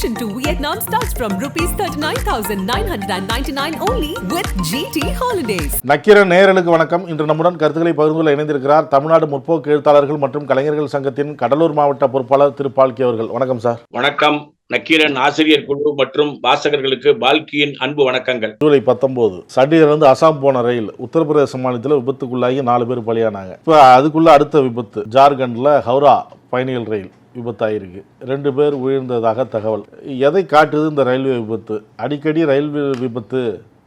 Admission to Vietnam starts from rupees 39,999 only with GT Holidays. Nakkheeran நேயர்களுக்கு வணக்கம். இன்று நம்முடன் கருத்துக்களை பகிர்ந்து கொள்ள இணைந்திருக்கிறார் தமிழ்நாடு முற்போக்கு எழுத்தாளர்கள் மற்றும் கலைஞர்கள் சங்கத்தின் கடலூர் மாவட்ட பொறுப்பாளர் திரு பால்கி அவர்கள். வணக்கம் சார். வணக்கம். நக்கீரன் ஆசிரியர் குழு மற்றும் வாசகர்களுக்கு பால்கியின் அன்பு வணக்கங்கள். ஜூலை 19 சண்டிகரிலிருந்து அசாம் போன ரயில் உத்தரப்பிரதேச மாநிலத்தில் விபத்துக்குள்ளாகி 4 பேர் பலியானாங்க. இப்போ அதுக்குள்ள அடுத்த விபத்து ஜார்க்கண்ட்ல ஹவுரா பயணிகள் ரயில் விபத்தாயிருக்கு. 2 பேர் உயிர்ந்ததாக தகவல். எதை காட்டுது இந்த ரயில்வே விபத்து? அடிக்கடி ரயில்வே விபத்து,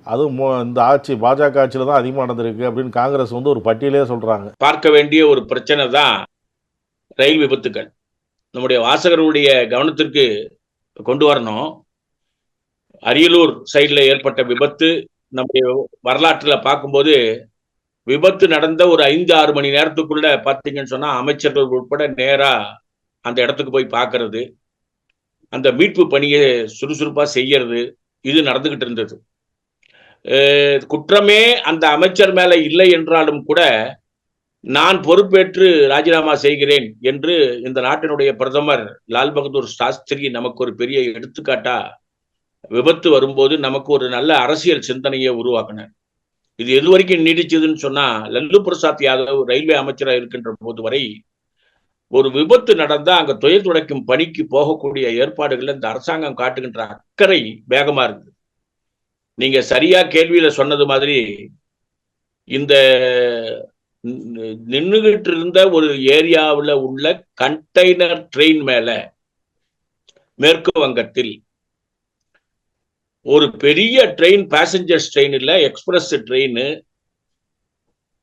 அதுவும் இந்த ஆட்சி பாஜக ஆட்சியில் தான் அதிகமாக நடந்திருக்கு அப்படின்னு காங்கிரஸ் ஒரு பட்டியலே சொல்றாங்க. பார்க்க வேண்டிய ஒரு பிரச்சனை தான் ரயில் விபத்துக்கள். நம்முடைய வாசகர்களுடைய கவனத்திற்கு கொண்டு வரணும். அரியலூர் சைடில் ஏற்பட்ட விபத்து நம்முடைய வரலாற்றில் பார்க்கும்போது விபத்து நடந்த ஒரு 5-6 மணி நேரத்துக்குள்ள பார்த்தீங்கன்னு சொன்னா அமைச்சர்கள் உட்பட நேரா அந்த இடத்துக்கு போய் பார்க்கறது, அந்த மீட்பு பணியை சுறுசுறுப்பா செய்யறது, இது நடந்துகிட்டு இருந்தது. குற்றமே அந்த அமைச்சர் மேல இல்லை என்றாலும் கூட நான் பொறுப்பேற்று ராஜினாமா செய்கிறேன் என்று இந்த நாட்டினுடைய பிரதமர் லால் பகதூர் சாஸ்திரி நமக்கு ஒரு பெரிய எடுத்துக்காட்டா விபத்து வரும்போது நமக்கு ஒரு நல்ல அரசியல் சிந்தனையை உருவாக்கினார். இது எது வரைக்கும் நீடிச்சதுன்னு சொன்னா, லல்லு பிரசாத் யாதவ் ரயில்வே அமைச்சராக இருக்கின்ற போது வரை ஒரு விபத்து நடந்தா அங்க துயர் துடைக்கும் பணிக்கு போகக்கூடிய ஏற்பாடுகள் இந்த அரசாங்கம் காட்டுகின்ற அக்கறை வேகமா இருக்கு. நீங்க சரியா கேள்வியில சொன்னது மாதிரி இந்த நின்றுகிட்டு இருந்த ஒரு ஏரியாவில் உள்ள கண்டெய்னர் ட்ரெயின் மேல மேற்கு வங்கத்தில் ஒரு பெரிய ட்ரெயின், பேசஞ்சர்ஸ் ட்ரெயின் இல்ல, எக்ஸ்பிரஸ் ட்ரெயின்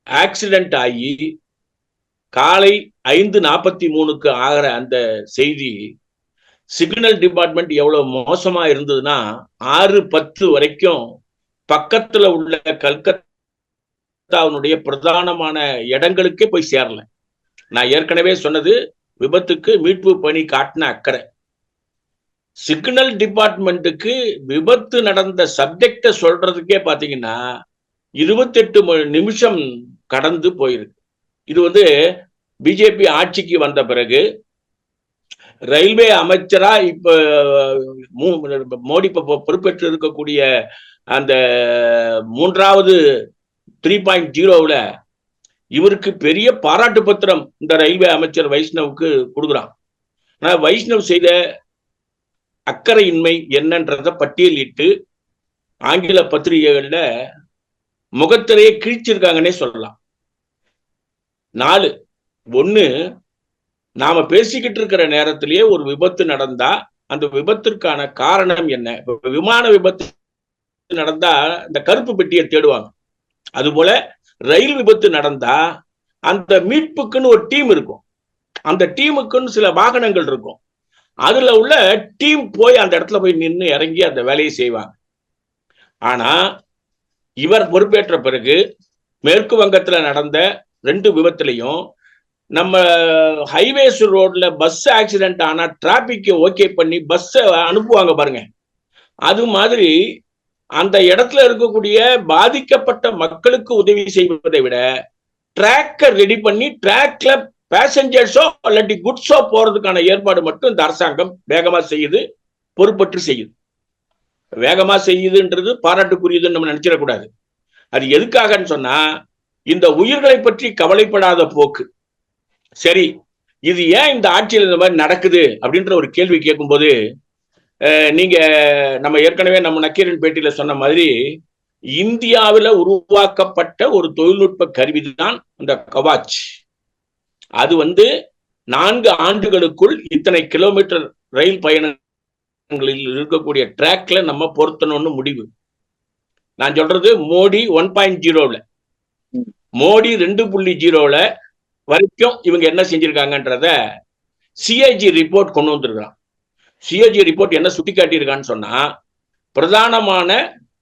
ஆக்சிடென்ட் ஆகி காலை 5:43 ஆகிற அந்த செய்தி சிக்னல் டிபார்ட்மெண்ட் எவ்வளவு மோசமா இருந்ததுன்னா 6:10 வரைக்கும் பக்கத்துல உள்ள கல்கத்தாவுடைய பிரதானமான இடங்களுக்கே போய் சேரல. நான் ஏற்கனவே சொன்னது, விபத்துக்கு மீட்பு பணி காட்டின அக்கறை. சிக்னல் டிபார்ட்மெண்ட்டுக்கு விபத்து நடந்த சப்ஜெக்ட சொல்றதுக்கே பாத்தீங்கன்னா 28 நிமிஷம் கடந்து போயிருக்கு. இது பிஜேபி ஆட்சிக்கு வந்த பிறகு ரயில்வே அமைச்சரா இப்ப மோடி பொறுப்பேற்று இருக்கக்கூடிய அந்த 3வது 3.0ல இவருக்கு பெரிய பாராட்டு பத்திரம் இந்த ரயில்வே அமைச்சர் வைஷ்ணவுக்கு கொடுக்குறான். ஆனா வைஷ்ணவ் செய்த அக்கறையின்மை என்னன்றத பட்டியலிட்டு ஆங்கில பத்திரிகைகள்ல முகத்திரையை கிழிச்சிருக்காங்கன்னே சொல்லலாம். 4 1 நாம பேசிக்கிட்டு இருக்கிற நேரத்திலேயே ஒரு விபத்து நடந்தா அந்த விபத்திற்கான காரணம் என்ன? விமான விபத்து நடந்தா இந்த கருப்பு பெட்டியை தேடுவாங்க. அதுபோல ரயில் விபத்து நடந்தா அந்த மீட்புக்குன்னு ஒரு டீம் இருக்கும், அந்த டீமுக்குன்னு சில வாகனங்கள் இருக்கும், அதுல உள்ள டீம் போய் அந்த இடத்துல போய் நின்று இறங்கி அந்த வேலையை செய்வாங்க. ஆனா இவர் பொறுப்பேற்ற பிறகு மேற்கு வங்கத்துல நடந்த 2 விபத்துலையும் நம்ம ஹைவேஸ் ரோட்ல பஸ் ஆக்சிடென்ட் ஆனா டிராபிக் ஓகே பண்ணி பஸ் அனுப்புவாங்க பாருங்க. அது மாதிரி அந்த இடத்துல இருக்கக்கூடிய பாதிக்கப்பட்ட மக்களுக்கு உதவி செய்வதை விட டிராக்க ரெடி பண்ணி டிராக்ல பேசஞ்சர்ஸோ இல்லாட்டி குட்ஸோ போறதுக்கான ஏற்பாடு மட்டும் இந்த அரசாங்கம் வேகமா செய்யுது, பொறுப்பற்று செய்யுது. வேகமா செய்யுதுன்றது பாராட்டுக்குரியதுன்னு நம்ம நினைச்சிடக்கூடாது. அது எதுக்காகன்னு சொன்னா, இந்த உயிர்களை பற்றி கவலைப்படாத போக்கு. சரி, இது ஏன் இந்த ஆட்சியில் இந்த மாதிரி நடக்குது அப்படின்ற ஒரு கேள்வி கேட்கும்போது, நீங்க நம்ம ஏற்கனவே நம்ம நக்கீரன் பேட்டியில சொன்ன மாதிரி இந்தியாவில் உருவாக்கப்பட்ட ஒரு தொழில்நுட்ப கருவி தான் இந்த கவாச். அது 4 ஆண்டுகளுக்குள் இத்தனை கிலோமீட்டர் ரயில் பயணங்களில் இருக்கக்கூடிய டிராக்ல நம்ம பொருத்தணும்னு முடிவு. நான் சொல்றது மோடி 1.0ல, மோடி 2.0ல வரைக்கும் இவங்க என்ன செஞ்சிருக்காங்கன்றத சிஐஜி ரிப்போர்ட் கொண்டு வந்திருக்கான். சிஐஜி ரிப்போர்ட் என்ன சுட்டி காட்டியிருக்கான்னு சொன்னா, பிரதானமான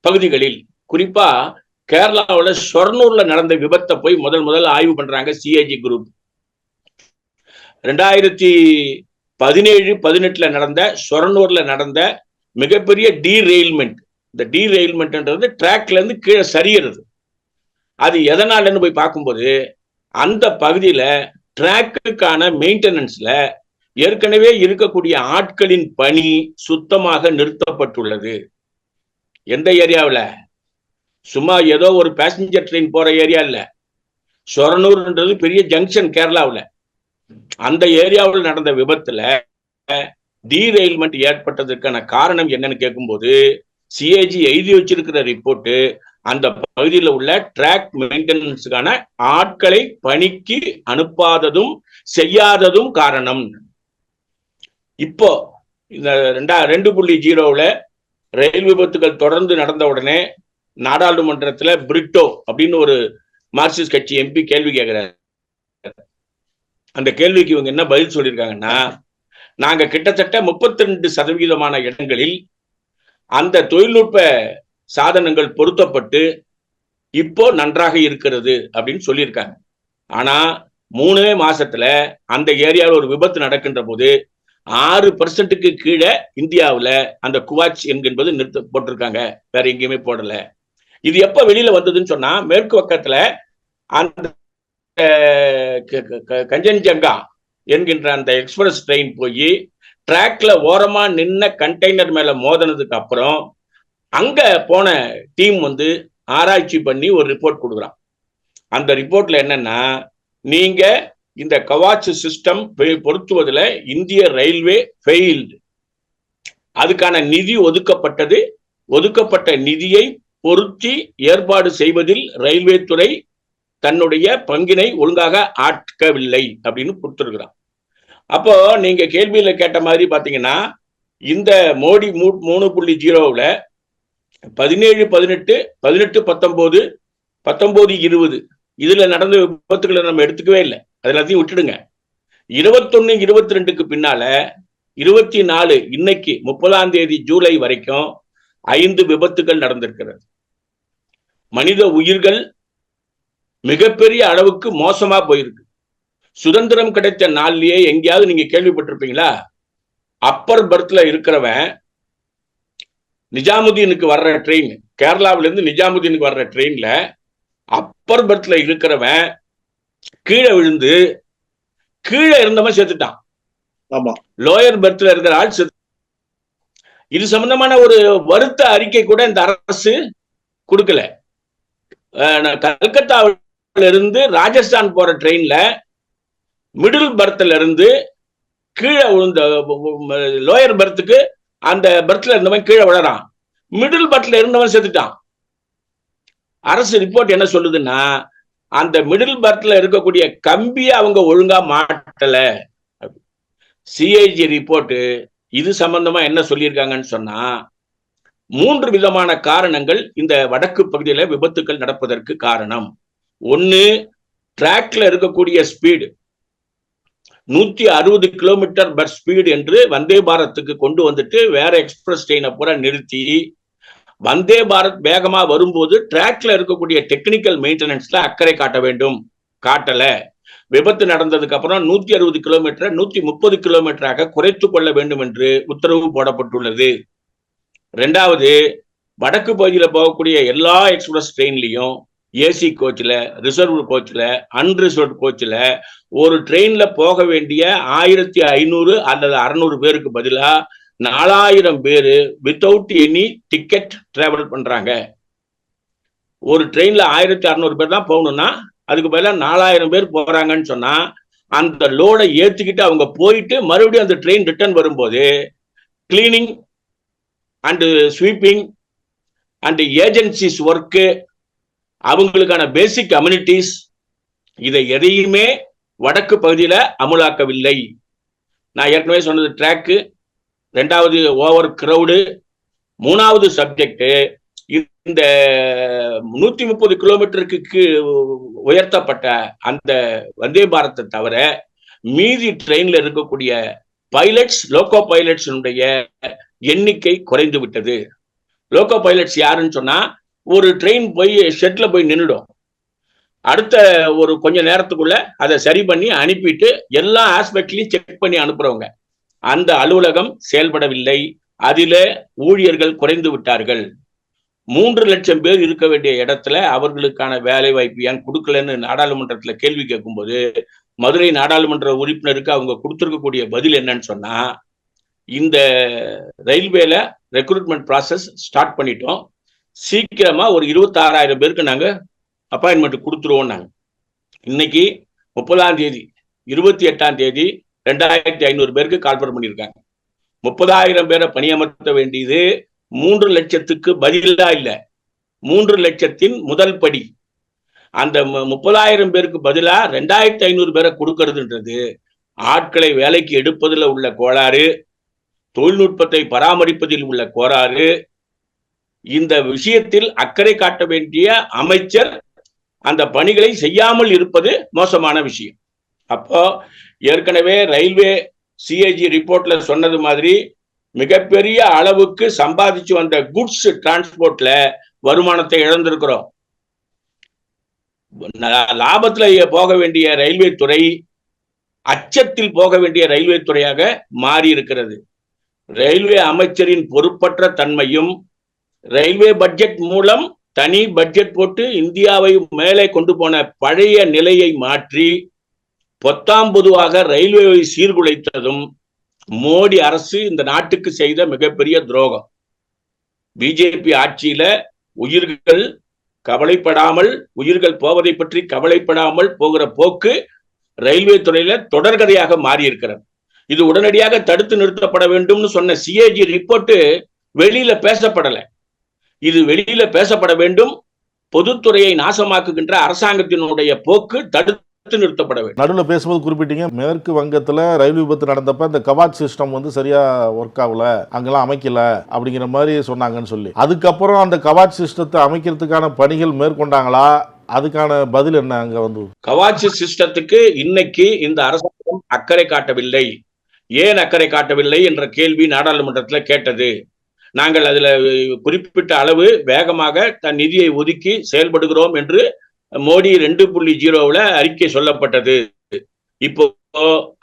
பகுதிகளில் குறிப்பா கேரளாவில் ஷொர்ணூர்ல நடந்த விபத்தை போய் முதல் ஆய்வு பண்றாங்க சிஐஜி குரூப். 2017-18 நடந்த ஷொர்ணூர்ல நடந்த மிகப்பெரிய டீரெயில்மெண்ட். இந்த டீரெயில்மெண்ட்ன்றது டிராக்ல இருந்து கீழே சரியறது. அது எதனாலன்னு போய் பார்க்கும்போது அந்த பகுதியில டிராக்குக்கான மெயின்டெனன்ஸ்ல ஏற்கனவே இருக்கக்கூடிய ஆட்களின் பணி சுத்தமாக நிறுத்தப்பட்டுள்ளது. எந்த ஏரியாவில்? சும்மா ஏதோ ஒரு பேசஞ்சர் ட்ரெயின் போற ஏரியா இல்ல, சொரனூர்ன்றது பெரிய ஜங்ஷன் கேரளாவில். அந்த ஏரியாவில் நடந்த விபத்துல டீரெயில்மெண்ட் ஏற்பட்டதற்கான காரணம் என்னன்னு கேட்கும்போது சிஏஜி எழுதி வச்சிருக்கிற ரிப்போர்ட்டு அந்த பகுதியில் உள்ள டிராக் மெயின்டெனன்ஸுக்கான ஆட்களை பணிக்கு அனுப்பாததும் செய்யாததும் காரணம். இப்போ இந்த 2.0 ரயில் விபத்துகள் தொடர்ந்து நடந்த உடனே நாடாளுமன்றத்துல பிரிட்டோ அப்படின்னு ஒரு மார்க்சிஸ்ட் கட்சி எம்பி கேள்வி கேட்கிறார். அந்த கேள்விக்கு இவங்க என்ன பதில் சொல்லியிருக்காங்கன்னா, நாங்க கிட்டத்தட்ட 32% இடங்களில் அந்த தொழில்நுட்ப சாதனங்கள் பொருத்தப்பட்டு இப்போ நன்றாக இருக்கிறது அப்படின்னு சொல்லியிருக்காங்க. ஆனா 3 மாசத்துல அந்த ஏரியாவில் ஒரு விபத்து நடக்கின்ற போது 6% கீழே இந்தியாவில் அந்த குவாச் என்பது நிறுத்த போட்டிருக்காங்க, வேற எங்கேயுமே போடல. இது எப்ப வெளியில வந்ததுன்னு சொன்னா, மேற்கு பக்கத்துல அந்த கஞ்சன்ஜங்கா என்கின்ற அந்த எக்ஸ்பிரஸ் ட்ரெயின் போய் டிராக்ல ஓரமா நின்ன கண்டெய்னர் மேல மோதினதுக்கு அப்புறம் அங்க போன டீம் ஆராய்ச்சி பண்ணி ஒரு ரிப்போர்ட் கொடுக்குறான். அந்த ரிப்போர்ட்ல என்னன்னா, நீங்க இந்த கவாச் சிஸ்டம் பொருத்துவதில் இந்திய ரயில்வே ஃபெயில்டு, அதுக்கான நிதி ஒதுக்கப்பட்ட நிதியை பொருத்தி ஏற்பாடு செய்வதில் ரயில்வே துறை தன்னுடைய பங்கினை ஒழுங்காக ஆட்கவில்லை அப்படின்னு கொடுத்துருக்கிறான். அப்போ நீங்க கேள்வியில கேட்ட மாதிரி பாத்தீங்கன்னா, இந்த மோடி 3.0 17, 18, 18, 19, 19, 20 இதுல நடந்த விபத்துக்களை நம்ம எடுத்துக்கவே இல்லை, அது எல்லாத்தையும் விட்டுடுங்க. 21, 22க்கு பின்னால 24 இன்னைக்கு 30ஆம் தேதி ஜூலை வரைக்கும் 5 விபத்துகள் நடந்திருக்கிறது. மனித உயிர்கள் மிகப்பெரிய அளவுக்கு மோசமா போயிருக்கு. சுதந்திரம் கிடைத்த நாள்லயே எங்கேயாவது நீங்க கேள்விப்பட்டிருப்பீங்களா, அப்பர் பர்த்ல இருக்கிறவன் நிஜாமுதீனுக்கு வர்ற ட்ரெயின், கேரளாவில இருந்து நிஜாமுதீனுக்கு வர்ற ட்ரெயின்ல அப்பர் பர்த்ல இருக்கிறவன் கீழே விழுந்து கீழே இருந்தவன் செத்துட்டான். ஆமா, லோயர் பர்த்ல இருக்கிற ஆள் செத்து. இது சம்பந்தமான ஒரு வருத்த அறிக்கை கூட இந்த அரசு கொடுக்கல. கல்கத்தாவில இருந்து ராஜஸ்தான் போற ட்ரெயின்ல மிடில் பர்த்ல இருந்து கீழே விழுந்த லோயர் பர்த்துக்கு அந்த பர்த்ல இருந்தவன் கீழே விழறான், மிடில் பர்த்ல இருந்தவன் செத்துட்டான். அரசு ரிப்போர்ட் என்ன சொல்லுதுன்னா, அந்த மிடில் பர்த்ல இருக்கக்கூடிய கம்பியை அவங்க ஒழுங்கா மாட்டல. சிஐஜி ரிப்போர்ட் இது சம்பந்தமா என்ன சொல்லியிருக்காங்கன்னு சொன்னா, 3 விதமான காரணங்கள் இந்த வடக்கு பகுதியில விபத்துக்கள் நடப்பதற்கு காரணம். ஒன்னு, டிராக்ல இருக்கக்கூடிய ஸ்பீடு 160 km/s என்று வந்தே பாரத்துக்கு கொண்டு வந்துட்டு வேற எக்ஸ்பிரஸ் ட்ரெயினை பூரா நிறுத்தி வந்தே பாரத் வேகமா வரும்போது டிராக்ல இருக்கக்கூடிய டெக்னிக்கல் மெயின்டெனன்ஸ்ல அக்கறை காட்ட வேண்டும், காட்டல. விபத்து நடந்ததுக்கு அப்புறம் 160 கிலோமீட்டரை 130 கிலோமீட்டராக குறைத்து கொள்ள வேண்டும் என்று உத்தரவு போடப்பட்டுள்ளது. 2வது, வடக்கு பகுதியில போகக்கூடிய எல்லா எக்ஸ்பிரஸ் ட்ரெயின்லையும் ஏசி கோச்சில், ரிசர்வ் கோச்சில், அன்ரிசர்வ் கோச்சில் ஒரு ட்ரெயின்ல போக வேண்டிய 1500 அல்லது 600 பேருக்கு பதிலா 4000 பேரு வித்தவுட் எனி டிக்கெட் டிராவல் பண்றாங்க. ஒரு ட்ரெயின்ல 1600 பேர் தான் போகணும்னா அதுக்கு பதிலாக 4000 பேர் போறாங்கன்னு சொன்னா அந்த லோடை ஏத்திக்கிட்டு அவங்க போயிட்டு மறுபடியும் அந்த ட்ரெயின் ரிட்டர்ன் வரும்போது cleaning and sweeping and agencies work, அவங்களுக்கான பேசிக் அம்யூனிட்டிஸ், இதை எதையுமே வடக்கு பகுதியில அமுலாக்கவில்லை. நான் ஏற்கனவே சொன்னது ட்ராக்கு, 2வது ஓவர் கிரௌடு, 3வது சப்ஜெக்ட் இந்த 130 கிலோமீட்டருக்கு உயர்த்தப்பட்ட அந்த வந்தே பாரத்தை தவிர மீதி ட்ரெயின்ல இருக்கக்கூடிய பைலட்ஸ், லோகோ பைலட்ஸ் எண்ணிக்கை குறைந்து விட்டது. லோகோ பைலட்ஸ் யாருன்னு சொன்னா, ஒரு ட்ரெயின் போய் ஷெட்ல போய் நின்றுடும், அடுத்த ஒரு கொஞ்ச நேரத்துக்குள்ள அதை சரி பண்ணி அனுப்பிட்டு எல்லா ஆஸ்பெக்ட்லையும் செக் பண்ணி அனுப்புறவங்க. அந்த அலுவலகம் செயல்படவில்லை, அதில ஊழியர்கள் குறைந்து விட்டார்கள். 3 லட்சம் பேர் இருக்க வேண்டிய இடத்துல அவர்களுக்கான வேலை வாய்ப்பு ஏன் கொடுக்கலன்னு நாடாளுமன்றத்தில் கேள்வி கேட்கும்போது மதுரை நாடாளுமன்ற உறுப்பினருக்கு அவங்க கொடுத்திருக்கக்கூடிய பதில் என்னன்னு சொன்னா, இந்த ரயில்வேல ரெக்ரூட்மெண்ட் ப்ராசஸ் ஸ்டார்ட் பண்ணிட்டோம், சீக்கிரமா ஒரு 26,000 பேருக்கு நாங்க அப்பாயின்மெண்ட் கொடுத்துருவோம். நாங்க இன்னைக்கு 30ஆம் தேதி 28ஆம் தேதி 2,500 பேருக்கு கால்பர் பண்ணியிருக்காங்க. 30,000 பேரை பணியமர்த்த வேண்டியது 3 லட்சத்துக்கு பதிலா இல்ல, 3 லட்சத்தின் முதல் படி. அந்த 30,000 பேருக்கு பதிலா 2,500 பேரை கொடுக்கறதுன்றது ஆட்களை வேலைக்கு எடுப்பதில் உள்ள கோளாறு, தொழில்நுட்பத்தை பராமரிப்பதில் உள்ள கோளாறு. இந்த விஷயத்தில் அக்கறை காட்ட வேண்டிய அமைச்சர் அந்த பணிகளை செய்யாமல் இருப்பது மோசமான விஷயம். அப்போ ஏற்கனவே ரயில்வே சிஏஜி ரிப்போர்ட்ல சொன்னது மாதிரி மிகப்பெரிய அளவுக்கு சம்பாதிச்சு வந்த குட்ஸ் டிரான்ஸ்போர்ட்ல வருமானத்தை இழந்திருக்கிறோம். லாபத்துல போக வேண்டிய ரயில்வே துறை அச்சத்தில் போக வேண்டிய ரயில்வே துறையாக மாறி இருக்கிறது. ரயில்வே அமைச்சரின் பொறுப்பற்ற தன்மையும், ரயில்வே பட்ஜெட் மூலம் தனி பட்ஜெட் போட்டு இந்தியாவை மேலே கொண்டு போன பழைய நிலையை மாற்றி பொத்தாம்பொதுவாக ரயில்வேவை சீர்குலைத்ததும் மோடி அரசு இந்த நாட்டுக்கு செய்த மிகப்பெரிய துரோகம். பிஜேபி ஆட்சியில உயிர்கள் கவலைப்படாமல், உயிர்கள் போவதை பற்றி கவலைப்படாமல் போகிற போக்கு ரயில்வே துறையில தொடர்கதையாக மாறி இருக்கிறது. இது உடனடியாக தடுத்து நிறுத்தப்பட வேண்டும்னு சொன்ன சிஏஜி ரிப்போர்ட் வெளியில பேசப்படல. இது வெளியில பேசப்பட வேண்டும். பொதுத்துறையை நாசமாக்குகின்ற அரசாங்கத்தினுடைய போக்கு தடுத்து நிறுத்தப்பட வேண்டும். நடுவில் பேசும்போது குறிப்பிட்டீங்க, மேற்கு வங்கத்துல ரயில் விபத்து நடந்தப்ப இந்த கவாட் சிஸ்டம் சரியா ஒர்க் ஆகல, அங்கெல்லாம் அமைக்கல அப்படிங்கிற மாதிரி சொன்னாங்கன்னு சொல்லி, அதுக்கப்புறம் அந்த கவாட் சிஸ்டத்தை அமைக்கிறதுக்கான பணிகள் மேற்கொண்டாங்களா? அதுக்கான பதில் என்ன? அங்க கவாச் சிஸ்டத்துக்கு இன்னைக்கு இந்த அரசாங்கம் அக்கறை காட்டவில்லை. ஏன் அக்கறை காட்டவில்லை என்ற கேள்வி நாடாளுமன்றத்தில் கேட்டது. நாங்கள் அதுல குறிப்பிட்ட அளவு வேகமாக தன் நிதியை ஒதுக்கி செயல்படுகிறோம் என்று மோடி 2.0 அறிக்கை சொல்லப்பட்டது. இப்போ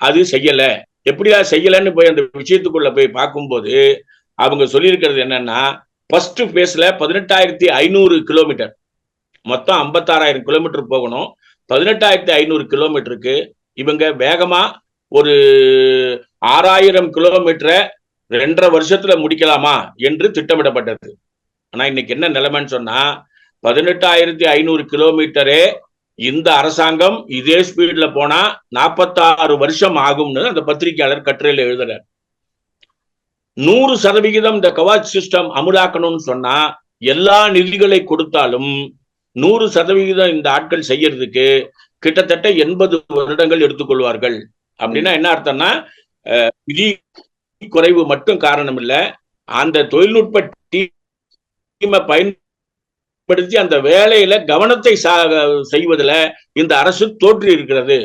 அது செய்யல. எப்படியா செய்யலன்னு போய் அந்த விஷயத்துக்குள்ள போய் பார்க்கும்போது அவங்க சொல்லியிருக்கிறது என்னன்னா, ஃபர்ஸ்ட் பேஸ்ல 18,500 கிலோமீட்டர், மொத்தம் 56,000 கிலோமீட்டர் போகணும். 18,500 கிலோமீட்டருக்கு இவங்க வேகமா ஒரு 6,000 கிலோமீட்டரை 2.5 வருஷத்துல முடிக்கலாமா என்று திட்டமிடப்பட்டது. ஆனா இன்னைக்கு என்ன நிலைமைன்னு சொன்னா, 18,500 கிலோமீட்டரே இந்த அரசாங்கம் இதே ஸ்பீட்ல போனா 46 வருஷம் ஆகும்னு அந்த பத்திரிகையாளர் கட்டுரையில் எழுதுறார். 100% இந்த கவாச் சிஸ்டம் அமுலாக்கணும்னு சொன்னா எல்லா நிதிகளை கொடுத்தாலும் 100% இந்த ஆட்கள் செய்யறதுக்கு கிட்டத்தட்ட 80 வருடங்கள் எடுத்துக்கொள்வார்கள். அப்படின்னா என்ன அர்த்தம்னா, விதி குறைவு மட்டும் காரணம் இல்ல, அந்த தொழில்நுட்ப டீமை பயன்படுத்தி அந்த வேலையில கவனத்தை செய்வதில் இந்த அரசு தோற்றி இருக்கிறது.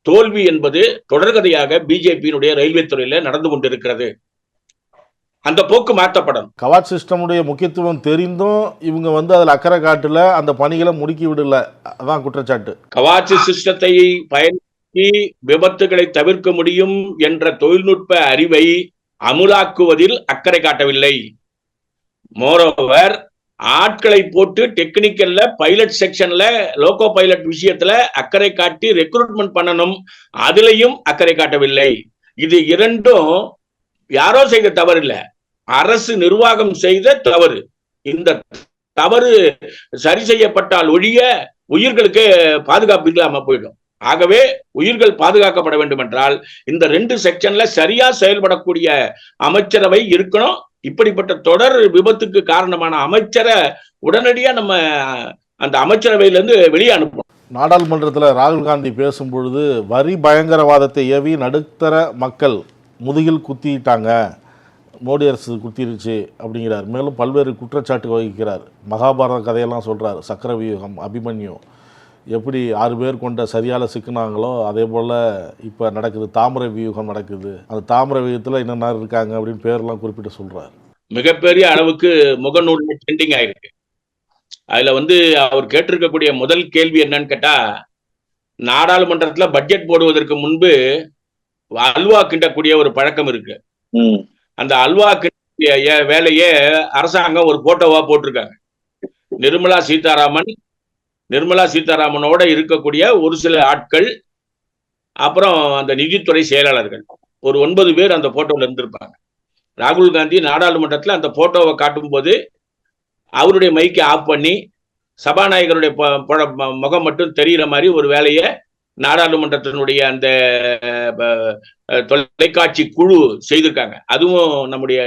தோல்வி என்பது தொடர்கதையாக பிஜேபியினுடைய ரயில்வே துறையில நடந்து கொண்டிருக்கிறது. அந்த போக்கு மாற்றப்படும். கவாட் சிஸ்டமுடைய முக்கியத்துவம் தெரிந்தும் இவங்க அதுல அக்கறை காட்டல, அந்த பணிகளை முடுக்கி விடல, அதான் குற்றச்சாட்டு. கவாட் சிஸ்டத்தை பயன்படுத்தி விபத்துகளை தவிர்க்க முடியும் என்ற தொழில்நுட்ப அறிவை அமுலாக்குவதில் அக்கறை காட்டவில்லை. மோரோவர் ஆட்களை போட்டு டெக்னிக்கல்ல பைலட் செக்ஷன்ல லோகோ பைலட் விஷயத்துல அக்கறை காட்டி ரெக்ரூட்மெண்ட் பண்ணணும், அதுலயும் அக்கறை காட்டவில்லை. இது இரண்டும் யாரோ செய்த தவறு இல்ல, அரசு நிர்வாகம் செய்த தவறு. இந்த தவறு சரி செய்யப்பட்டால் ஒழிய உயிர்களுக்கு பாதுகாப்பு இல்லாம போயிடும். ஆகவே உயிர்கள் பாதுகாக்கப்பட வேண்டும் என்றால் இந்த 2 செக்ஷன்ல சரியா செயல்படக்கூடிய அமைச்சரவை இருக்கணும். இப்படிப்பட்ட தொடர் விபத்துக்கு காரணமான அமைச்சரை உடனடியா நம்ம அந்த அமைச்சரவையிலிருந்து வெளியே அனுப்பணும். நாடாளுமன்றத்தில் ராகுல் காந்தி பேசும்பொழுது வரி பயங்கரவாதத்தை ஏவி நடுத்தர மக்கள் முதுகில் குத்திட்டாங்க, மோடி அரசு குத்திருச்சு அப்படிங்கிறார். மேலும் பல்வேறு குற்றச்சாட்டு வகிக்கிறார். மகாபாரத கதையெல்லாம் சொல்கிறார். சக்கரவியூகம், அபிமன்யு எப்படி 6 பேர் கொண்ட சரியால சிக்கினாங்களோ அதே போல் இப்போ நடக்குது, தாமரை வியூகம் நடக்குது. அந்த தாமரை வியூகத்தில் என்னென்ன இருக்காங்க அப்படின்னு பேர்லாம் குறிப்பிட்டு சொல்கிறார். மிகப்பெரிய அளவுக்கு முகநூல் ட்ரெண்டிங் ஆயிருக்கு. அதுல அவர் கேட்டிருக்கக்கூடிய முதல் கேள்வி என்னன்னு கேட்டா, நாடாளுமன்றத்துல பட்ஜெட் போடுவதற்கு முன்பு அல்வா கிண்டக்கூடிய ஒரு பழக்கம் இருக்கு. அந்த அல்வா கிண்டிய வேலையே அரசாங்கம் ஒரு போட்டோவா போட்டிருக்காங்க. நிர்மலா சீதாராமனோட இருக்கக்கூடிய ஒரு சில ஆட்கள் அப்புறம் அந்த நிதித்துறை செயலாளர்கள் ஒரு 9 பேர் அந்த போட்டோல இருந்திருப்பாங்க. ராகுல் காந்தி நாடாளுமன்றத்தில் அந்த போட்டோவை காட்டும் போது அவருடைய மைக்கை ஆஃப் பண்ணி சபாநாயகருடைய முகம் மட்டும் தெரிகிற மாதிரி ஒரு வேலையை நாடாளுமன்றத்தினுடைய அந்த தொலைக்காட்சி குழு செய்திருக்காங்க. அதுவும் நம்முடைய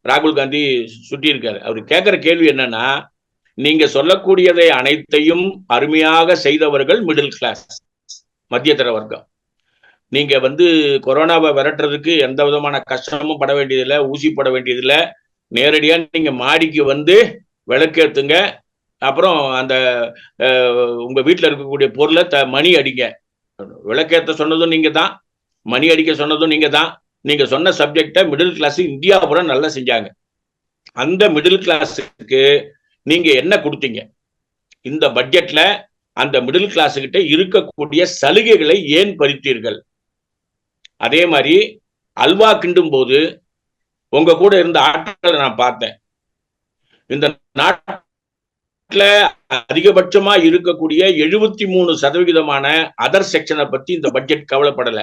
ராகுல் காந்தி சுட்டி இருக்காரு. அவர் கேட்கிற கேள்வி என்னன்னா, நீங்க சொல்லக்கூடியதை அனைத்தையும் அருமையாக செய்தவர்கள் மிடில் கிளாஸ், மத்தியதர வர்க்கம். நீங்க கொரோனாவை விரட்டுறதுக்கு எந்த விதமான கஷ்டமும் பட வேண்டியதில்லை, ஊசி போட வேண்டியதில்லை. நேரடியா நீங்க மாடிக்கு விளக்கேத்துங்க, அப்புறம் அந்த உங்க வீட்டில் இருக்கக்கூடிய பொருளை மணி அடிங்க. விளக்கேற்ற சொன்னதும் நீங்க தான், மணி அடிக்க சொன்னதும் நீங்க தான். நீங்க சொன்ன சப்ஜெக்டை மிடில் கிளாஸ் இந்தியா பூரா நல்லா செஞ்சாங்க. அந்த மிடில் கிளாஸுக்கு நீங்க என்ன கொடுத்தீங்க? இந்த பட்ஜெட்ல அந்த மிடில் கிளாஸ் கிட்ட இருக்கக்கூடிய சலுகைகளை ஏன் பறித்தீர்கள்? அதே மாதிரி அல்வா கிண்டும் போது உங்க கூட இருந்த ஆட்களை நான் பார்த்தேன். இந்த நாட்டில் அதிகபட்சமா இருக்கக்கூடிய 73% அதர் செக்ஷனை பத்தி இந்த பட்ஜெட் கவலைப்படல.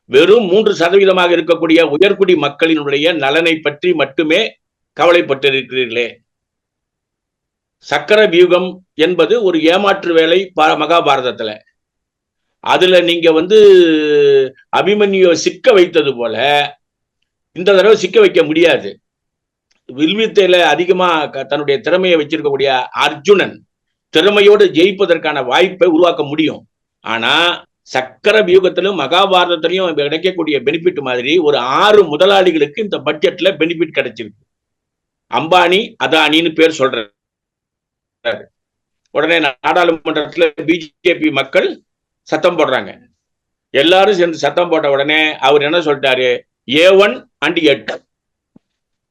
வெறும் 3% இருக்கக்கூடிய உயர்குடி மக்களினுடைய நலனை பற்றி மட்டுமே கவலைப்பட்டிருக்கிறீர்களே. சக்கர வியூகம் என்பது ஒரு ஏமாற்று வேலை மகாபாரதத்துல. அதுல நீங்க அபிமன்யுவை சிக்க வைத்தது போல இந்த தடவை சிக்க வைக்க முடியாது. வில்வித்தையில அதிகமா தன்னுடைய திறமையை வச்சிருக்கக்கூடிய அர்ஜுனன் திறமையோடு ஜெயிப்பதற்கான வாய்ப்பை உருவாக்க முடியும். ஆனா சக்கர வியூகத்திலும் மகாபாரதத்திலையும் கிடைக்கக்கூடிய பெனிஃபிட் மாதிரி ஒரு 6 முதலாளிகளுக்கு இந்த பட்ஜெட்ல பெனிஃபிட் கிடைச்சிருக்கு. அம்பானி, அதானின்னு பேர் சொல்றாரு. உடனே நாடாளுமன்றத்தில் பிஜேபி மக்கள் சத்தம் போடுறாங்க. எல்லாரும் சேர்ந்து சத்தம் போட்ட உடனே அவர் என்ன சொல்லிட்டாரு? A1 and A2.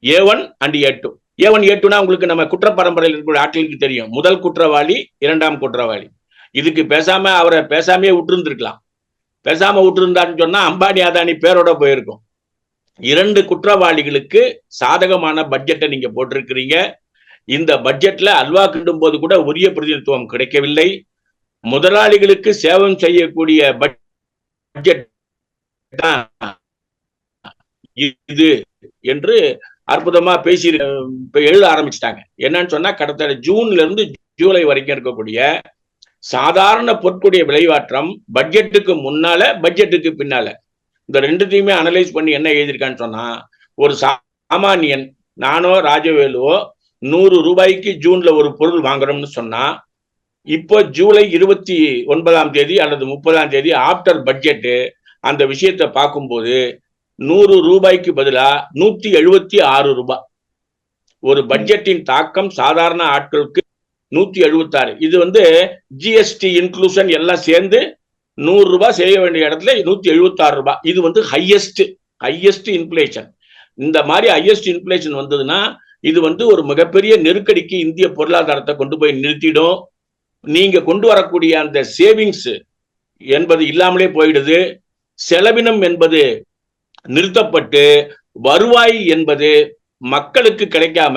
A1 and A2. A1 A2னா உங்களுக்கு நம்ம குற்ற பரம்பரையில் இருக்கிற ஆட்களுக்கு தெரியும். முதல் குற்றவாளி, இரண்டாம் குற்றவாளி. இதுக்கு அவரை பேசாமே விட்டுருந்துருக்கலாம். பேசாம விட்டுருந்தாருன்னு சொன்னா அம்பானி அதானி பேரோட போயிருக்கும். 2 குற்றவாளிகளுக்கு சாதகமான பட்ஜெட்டை நீங்க போட்டிருக்கிறீங்க. இந்த பட்ஜெட்ல அல்வா கிண்டும் போது கூட உரிய பிரதிநிதித்துவம் கிடைக்கவில்லை. முதலாளிகளுக்கு சேவம் செய்யக்கூடிய பட்ஜெட் இது என்று அற்புதமா பேசி எழுத ஆரம்பிச்சிட்டாங்க. என்னன்னு சொன்னா கடந்த ஜூன்ல இருந்து ஜூலை வரைக்கும் இருக்கக்கூடிய சாதாரண பொருட்களுடைய விலைவாற்றம் பட்ஜெட்டுக்கு முன்னால பட்ஜெட்டுக்கு பின்னால இந்த ரெண்டுத்தையுமே அனலைஸ் பண்ணி என்ன எழுதியிருக்கான்னு சொன்னா, ஒரு சாமானியன் நானோ ராஜவேலுவோ 100 ரூபாய்க்கு ஜூன்ல ஒரு பொருள் வாங்குறோம்னு சொன்னா, இப்போ ஜூலை 29ஆம் தேதி அல்லது 30ஆம் தேதி ஆப்டர் பட்ஜெட்டு அந்த விஷயத்தை பார்க்கும்போது 100 ரூபாய்க்கு பதிலா 176 ரூபாய். ஒரு பட்ஜெட்டின் தாக்கம் சாதாரண ஆட்களுக்கு 176. இது ஜிஎஸ்டி இன்க்ளூஷன் எல்லாம் சேர்ந்து 100 ரூபாய் செய்ய வேண்டிய இடத்துல 176 ரூபாய். இது ஹையஸ்ட் இன்ஃபிளேஷன். இந்த மாதிரி ஹையஸ்ட் இன்ஃபிளேஷன் வந்ததுன்னா இது ஒரு மிகப்பெரிய நெருக்கடிக்கு இந்திய பொருளாதாரத்தை கொண்டு போய் நிறுத்திடும். நீங்க கொண்டு வரக்கூடிய அந்த சேவிங்ஸ் என்பது இல்லாமலே போயிடுது. செலவினம் என்பது நிறுத்தப்பட்டு வருவாய் என்பது மக்களுக்கு கிடைக்காம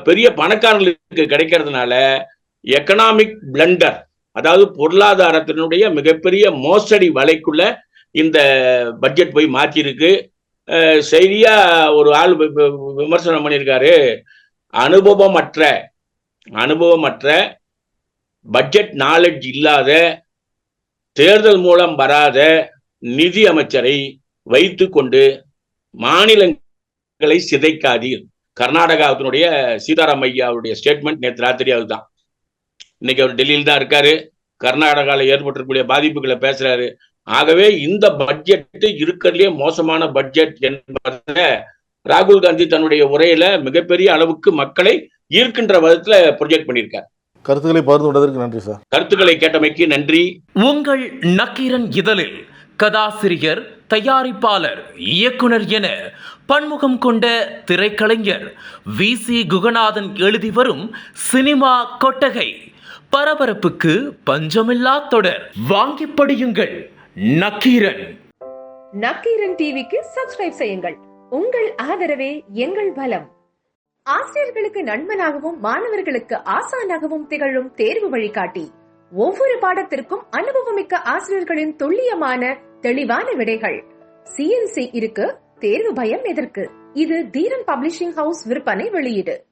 பெரிய பணக்காரர்களுக்கு கிடைக்கிறதுனால எக்கனாமிக் பிளண்டர், அதாவது பொருளாதாரத்தினுடைய மிகப்பெரிய மோசடி வலைக்குள்ள இந்த பட்ஜெட் போய் மாற்றிருக்கு. சரியா ஒரு ஆள் விமர்சனம் பண்ணியிருக்காரு. அனுபவமற்ற பட்ஜெட் நாலேஜ் இல்லாத, தேர்தல் மூலம் வராத நிதி அமைச்சரை வைத்து கொண்டு மாநிலங்களை சிதைக்காதீர். கர்நாடகாவினுடைய சீதாராம் ஐயாவுடைய ஸ்டேட்மெண்ட் நேற்று ராத்திரி அதுதான். இன்னைக்கு அவர் டெல்லியில் தான் இருக்காரு. கர்நாடகாவில் ஏற்பட்டிருக்கக்கூடிய பாதிப்புகளை பேசுறாரு. ஆகவே இந்த பட்ஜெட் இருக்கிறதுலே மோசமான பட்ஜெட் என்பதை ராகுல் காந்தி தன்னுடைய உரையில மிகப்பெரிய அளவுக்கு மக்களை ஈர்க்கின்ற விதத்துல ப்ரொஜெக்ட் பண்ணியிருக்கார். கருத்துக்களை பகிர்ந்து கொண்டதற்கு நன்றி சார். கருத்துக்களை கேட்டமைக்கு நன்றி. உங்கள் நக்கீரன் இதழில் கதாசிரியர், தயாரிப்பாளர், இயக்குனர் என பன்முகம் கொண்ட திரைக்கலைஞர் VC குகநாதன் எழுதி வரும் சினிமா கொட்டகை பரபரப்புக்கு பஞ்சமில்லா தொடர். வாங்கி படியுங்கள். நக்கீரன். நக்கீரன் டிவிக்கு சப்ஸ்கிரைப் செய்யுங்கள். உங்கள் ஆதரவே எங்கள் பலம். ஆசிரியர்களுக்கு நண்பனாகவும் மாணவர்களுக்கு ஆசானாகவும் திகழும் தேர்வு வழிகாட்டி ஒவ்வொரு பாடத்திற்கும் அனுபவமிக்க ஆசிரியர்களின் துல்லியமான தெளிவான விடைகள். CNC இருக்கு, தேர்வு பயம் எதற்கு? இது தீரன் பப்ளிஷிங் ஹவுஸ் விற்பனை வெளியீடு.